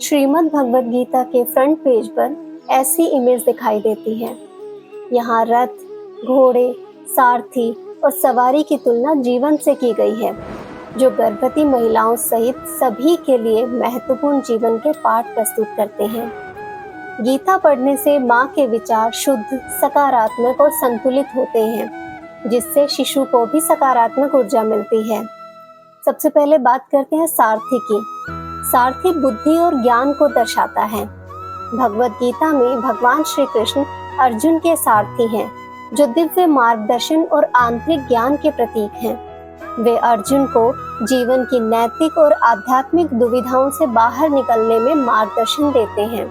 श्रीमद् भगवद गीता के front page पर ऐसी इमेज दिखाई देती है। यहाँ रथ, घोड़े, सारथी और सवारी की तुलना जीवन से की गई है, जो गर्भवती महिलाओं सहित सभी के लिए महत्वपूर्ण जीवन के पाठ प्रस्तुत करते हैं। गीता पढ़ने से माँ के विचार शुद्ध, सकारात्मक और संतुलित होते हैं, जिससे शिशु को भी सकारात्मक ऊर्जा मिलती है। सबसे पहले बात करते हैं सारथी की। सारथी बुद्धि और ज्ञान को दर्शाता है। भगवद गीता में भगवान श्री कृष्ण अर्जुन के सारथी हैं, जो दिव्य मार्गदर्शन और आंतरिक ज्ञान के प्रतीक हैं। वे अर्जुन को जीवन की नैतिक और आध्यात्मिक दुविधाओं से बाहर निकलने में मार्गदर्शन देते हैं।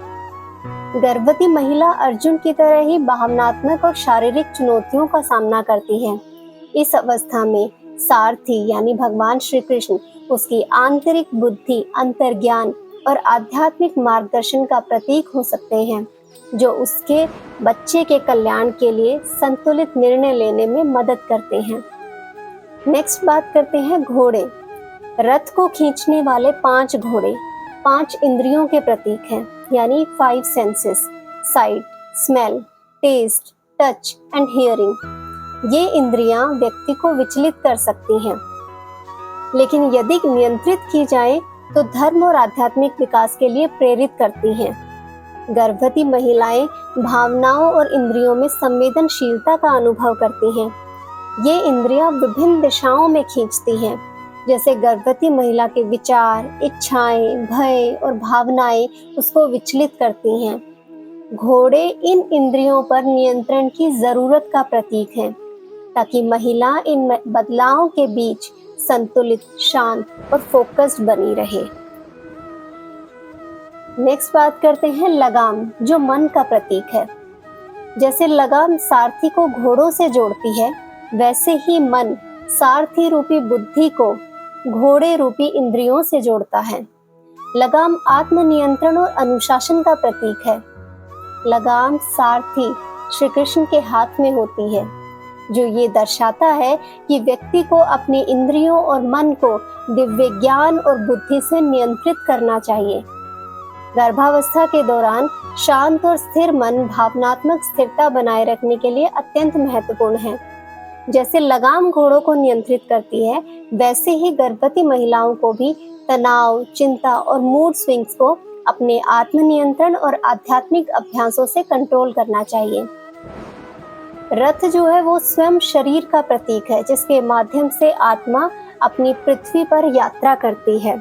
गर्भवती महिला अर्जुन की तरह ही भावनात्मक और शारीरिक चुनौतियों का सामना करती है। इस अवस्था में सारथी यानी भगवान श्री कृष्ण उसकी आंतरिक बुद्धि, अंतर्ज्ञान और आध्यात्मिक मार्गदर्शन का प्रतीक हो सकते हैं, जो उसके बच्चे के कल्याण के लिए संतुलित निर्णय लेने में मदद करते हैं। नेक्स्ट बात करते हैं घोड़े। रथ को खींचने वाले 5 घोड़े 5 इंद्रियों के प्रतीक हैं, यानी 5 senses: sight, smell, taste, touch and hearing. ये इंद्रियां व्यक्ति को विचलित कर सकती हैं, लेकिन यदि नियंत्रित की जाए तो धर्म और आध्यात्मिक विकास के लिए प्रेरित करती हैं। गर्भवती महिलाएं भावनाओं और इंद्रियों में संवेदनशीलता का अनुभव करती हैं। ये इंद्रियां विभिन्न दिशाओं में खींचती हैं, जैसे गर्भवती महिला के विचार, इच्छाएं, भय और भावनाएं उसको विचलित करती हैं। घोड़े इन इंद्रियों पर नियंत्रण की जरूरत का प्रतीक है, ताकि महिला इन बदलावों के बीच संतुलित, शांत और फोकस्ड बनी रहे। नेक्स्ट बात करते हैं लगाम, जो मन का प्रतीक है। जैसे लगाम सारथी को घोड़ों से जोड़ती है, वैसे ही मन सारथी रूपी बुद्धि को घोड़े रूपी इंद्रियों से जोड़ता है। लगाम आत्मनियंत्रण और अनुशासन का प्रतीक है। लगाम सारथी श्री कृष्ण के हाथ में होती है, जो ये दर्शाता है कि व्यक्ति को अपने इंद्रियों और मन को दिव्य ज्ञान और बुद्धि से नियंत्रित करना चाहिए। गर्भावस्था के दौरान शांत और स्थिर मन भावनात्मक स्थिरता बनाए रखने के लिए अत्यंत महत्वपूर्ण है। जैसे लगाम घोड़ों को नियंत्रित करती है, वैसे ही गर्भवती महिलाओं को भी तनाव, चिंता और मूड स्विंग्स को अपने आत्मनियंत्रण और आध्यात्मिक अभ्यासों से कंट्रोल करना चाहिए। रथ जो है वो स्वयं शरीर का प्रतीक है, जिसके माध्यम से आत्मा अपनी पृथ्वी पर यात्रा करती है।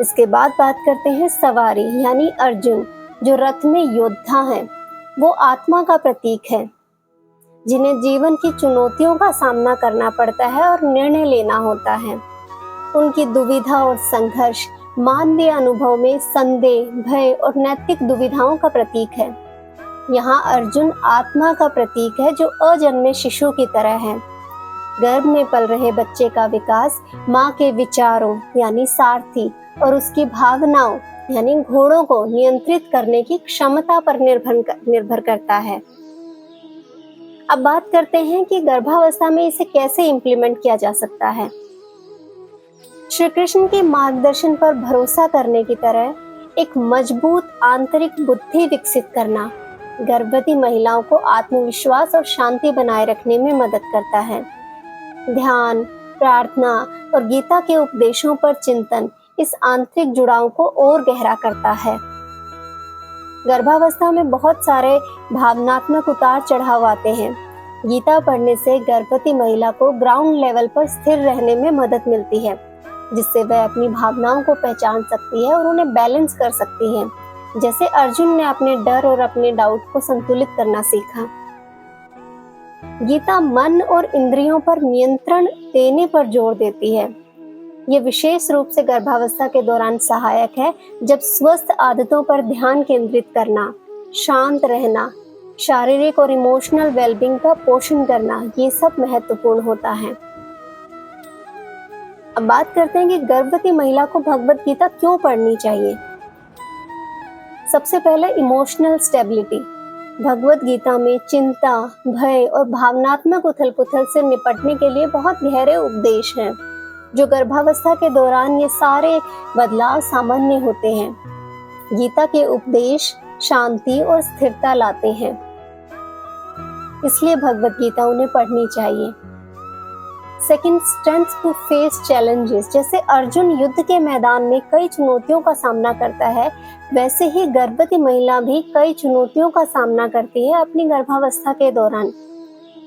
इसके बाद बात करते हैं सवारी यानी अर्जुन, जो रथ में योद्धा हैं। वो आत्मा का प्रतीक है, जिन्हें जीवन की चुनौतियों का सामना करना पड़ता है और निर्णय लेना होता है। उनकी दुविधा और संघर्ष मानवीय अनुभव में संदेह, भय और नैतिक दुविधाओं का प्रतीक है। यहाँ अर्जुन आत्मा का प्रतीक है, जो अजन्मे शिशु की तरह है। गर्भ में पल रहे बच्चे का विकास माँ के विचारों यानी सारथी और उसकी भावनाओं यानी घोड़ों को नियंत्रित करने की क्षमता पर निर्भर करता है। अब बात करते हैं कि गर्भावस्था में इसे कैसे इम्प्लीमेंट किया जा सकता है। श्री कृष्ण के मार्गदर्शन पर भरोसा करने की तरह एक मजबूत आंतरिक बुद्धि विकसित करना गर्भवती महिलाओं को आत्मविश्वास और शांति बनाए रखने में मदद करता है। ध्यान, प्रार्थना और गीता के उपदेशों पर चिंतन इस आंतरिक जुड़ाव को और गहरा करता है। गर्भावस्था में बहुत सारे भावनात्मक उतार चढ़ाव आते हैं। गीता पढ़ने से गर्भवती महिला को ग्राउंड लेवल पर स्थिर रहने में मदद मिलती है, जिससे वह अपनी भावनाओं को पहचान सकती है और उन्हें बैलेंस कर सकती है। जैसे अर्जुन ने अपने डर और अपने डाउट को संतुलित करना सीखा। गीता मन और इंद्रियों पर नियंत्रण देने पर जोर देती है। ये विशेष रूप से गर्भावस्था के दौरान सहायक है, जब स्वस्थ आदतों पर ध्यान केंद्रित करना, शांत रहना, शारीरिक और इमोशनल वेलबींग का पोषण करना, ये सब महत्वपूर्ण होता है। अब बात करते हैं कि गर्भवती महिला को भगवद गीता क्यों पढ़नी चाहिए। सबसे पहले इमोशनल स्टेबिलिटी। भगवद गीता में चिंता, भय और भावनात्मक उथल-पुथल से निपटने के लिए बहुत गहरे उपदेश हैं। जो गर्भावस्था के दौरान ये सारे बदलाव सामान्य होते हैं। गीता के उपदेश शांति और स्थिरता लाते हैं, इसलिए भगवत गीता उन्हें पढ़नी चाहिए। Second, strength to face challenges. जैसे अर्जुन युद्ध के मैदान में कई चुनौतियों का सामना करता है, वैसे ही गर्भवती महिला भी कई चुनौतियों का सामना करती है अपनी गर्भावस्था के दौरान।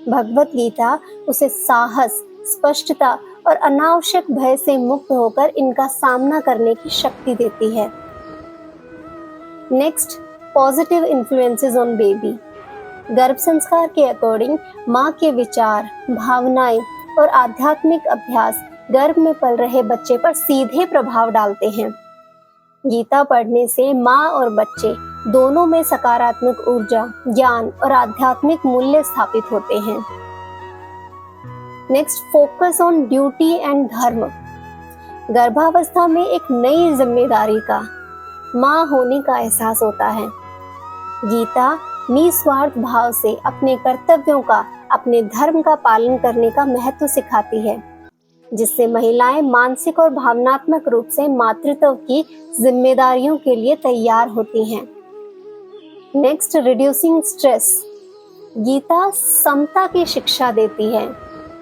भगवत गीता उसे साहस, स्पष्टता और अनावश्यक भय से मुक्त होकर इनका सामना करने की शक्ति देती है। Next, positive influences on baby. गर्भ संस्कार के अकॉर्डिंग माँ के विचार, भावनाएं और आध्यात्मिक अभ्यास गर्भ में पल रहे बच्चे पर सीधे प्रभाव डालते हैं। गीता पढ़ने से माँ और बच्चे दोनों में सकारात्मक ऊर्जा, ज्ञान और आध्यात्मिक मूल्य स्थापित होते हैं। Next, focus on duty and धर्म। गर्भावस्था में एक नई जिम्मेदारी का, माँ होने का एहसास होता है। गीता निस्वार्थ भाव से अपने कर्तव्यों का, अपने धर्म का पालन करने का महत्व सिखाती है, जिससे महिलाएं मानसिक और भावनात्मक रूप से मातृत्व की जिम्मेदारियों के लिए तैयार होती हैं। Next, reducing stress. गीता समता की शिक्षा देती है।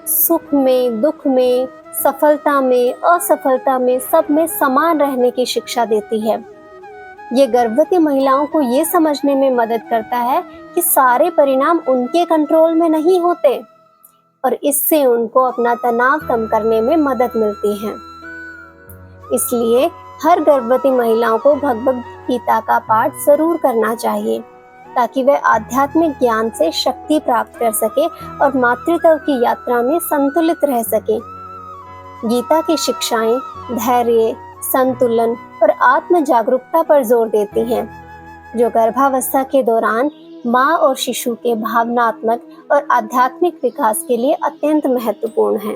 सुख में, दुख में, सफलता में, असफलता में, सब में समान रहने की शिक्षा देती है। ये गर्भवती महिलाओं को ये समझने में मदद करता है कि सारे परिणाम उनके कंट्रोल में नहीं होते और इससे उनको अपना तनाव कम करने में मदद मिलती है। इसलिए हर गर्भवती महिलाओं को भगवद गीता का पाठ जरूर करना चाहिए, ताकि वे आध्यात्मिक ज्ञान से शक्ति प्राप्त कर सके और मातृत्व की यात्रा में संतुलित रह सके। गीता की शिक्षाएं धैर्य, संतुलन और आत्म जागरूकता पर जोर देती हैं, जो गर्भावस्था के दौरान माँ और शिशु के भावनात्मक और आध्यात्मिक विकास के लिए अत्यंत महत्वपूर्ण है।